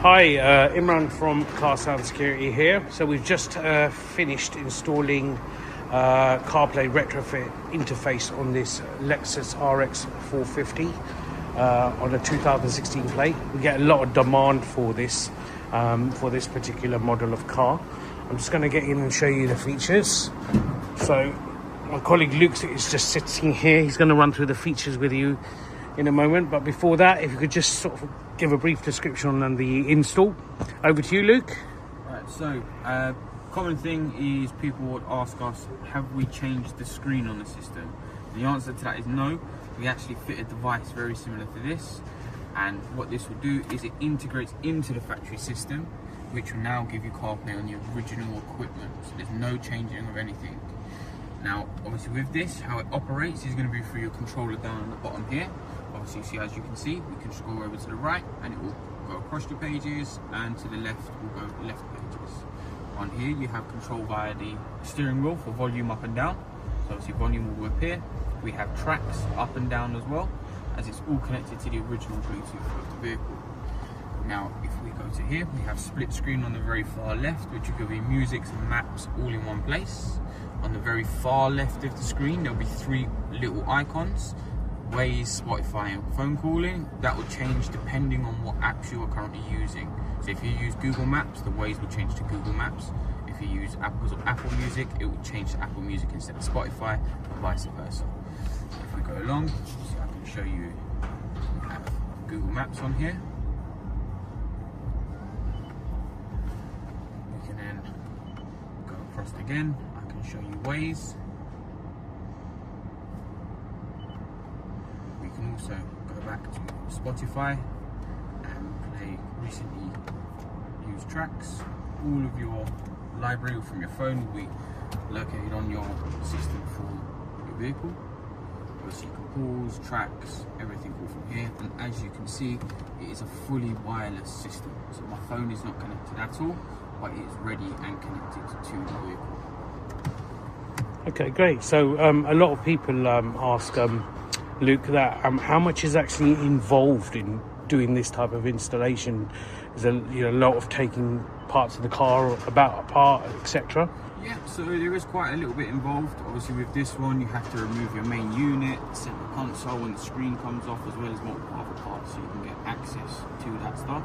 Hi, Imran from Car Sound Security here. So we've just finished installing CarPlay retrofit interface on this Lexus RX 450 on a 2016 plate. We get a lot of demand for this particular model of car. I'm just going to get in and show you the features. So my colleague Luke is just sitting here. He's going to run through the features with you in a moment, but before that, if you could just sort of give a brief description on the install. Over to you, Luke. Right, so common thing is people would ask us, have we changed the screen on the system? The answer to that is no. We actually fit a device very similar to this, and what this will do is it integrates into the factory system, which will now give you CarPlay on the original equipment. So there's no changing of anything. Now, obviously with this, how it operates is going to be through your controller down on the bottom here. Obviously, see, as you can see, we can scroll over to the right and it will go across the pages, and to the left will go left pages. On here, you have control via the steering wheel for volume up and down. So obviously volume will appear. We have tracks up and down as well, as it's all connected to the original Bluetooth of the vehicle. Now, if we go to here, we have split screen on the very far left, which will give you music and maps all in one place. On the very far left of the screen, there'll be three little icons: Waze, Spotify, and phone calling. That will change depending on what apps you are currently using. So if you use Google Maps, the Waze will change to Google Maps. If you use Apple Music, it will change to Apple Music instead of Spotify, and vice versa. If we go along, so I can show you, we have Google Maps on here. We can then go across again. I can show you Waze. We can also go back to Spotify and play recently used tracks. All of your library from your phone will be located on your system for your vehicle. Obviously you can pause, tracks, everything all from here. And as you can see, it is a fully wireless system. So my phone is not connected at all, but it is ready and connected to the vehicle. Okay, great. So a lot of people ask Luke, that how much is actually involved in doing this type of installation? Is there a lot of taking parts of the car apart, etc.? Yeah, so there is quite a little bit involved. Obviously with this one, you have to remove your main unit, set the console when the screen comes off, as well as multiple other parts, so you can get access to that stuff.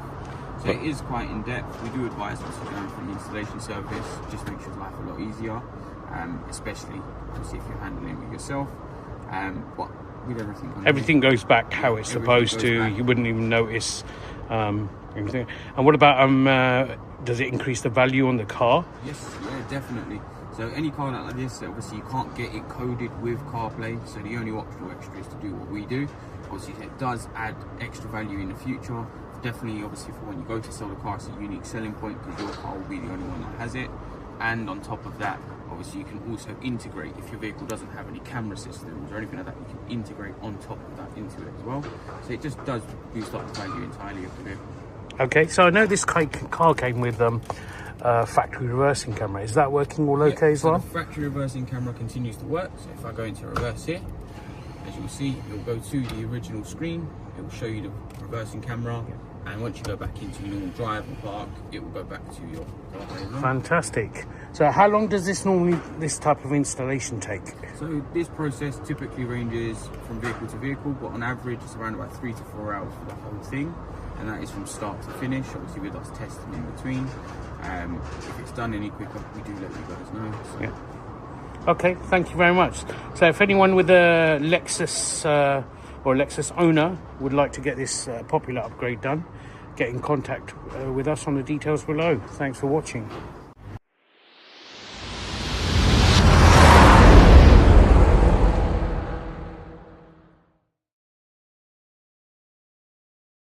So it is quite in depth. We do advise us going for an installation service, just makes your life a lot easier, especially obviously if you're handling it with yourself. But with everything goes back how it's supposed to. You wouldn't even notice everything. And what about does it increase the value on the car? Yes, yeah, definitely. So any car like this, obviously you can't get it coded with CarPlay, so the only optional extra is to do what we do. Obviously it does add extra value in the future. Definitely, obviously, for when you go to sell the car, it's a unique selling point because your car will be the only one that has it. And on top of that, obviously you can also integrate, if your vehicle doesn't have any camera systems or anything like that, you can integrate on top of that into it as well. So it just does boost up the value entirely of the vehicle. Okay, so I know this car came with factory reversing camera. Is that working all okay as well? The factory reversing camera continues to work. So if I go into reverse here, as you'll see, it will go to the original screen. It will show you the reversing camera. And once you go back into your normal drive and park, it will go back to your CarPlay. Fantastic. So how long does this type of installation take? So this process typically ranges from vehicle to vehicle, but on average it's around about 3 to 4 hours for the whole thing. And that is from start to finish, obviously with us testing in between. If it's done any quicker, we do let you guys know. So. Yeah. Okay, thank you very much. So if anyone with a Lexus or a Lexus owner would like to get this popular upgrade done, get in contact with us on the details below. Thanks for watching.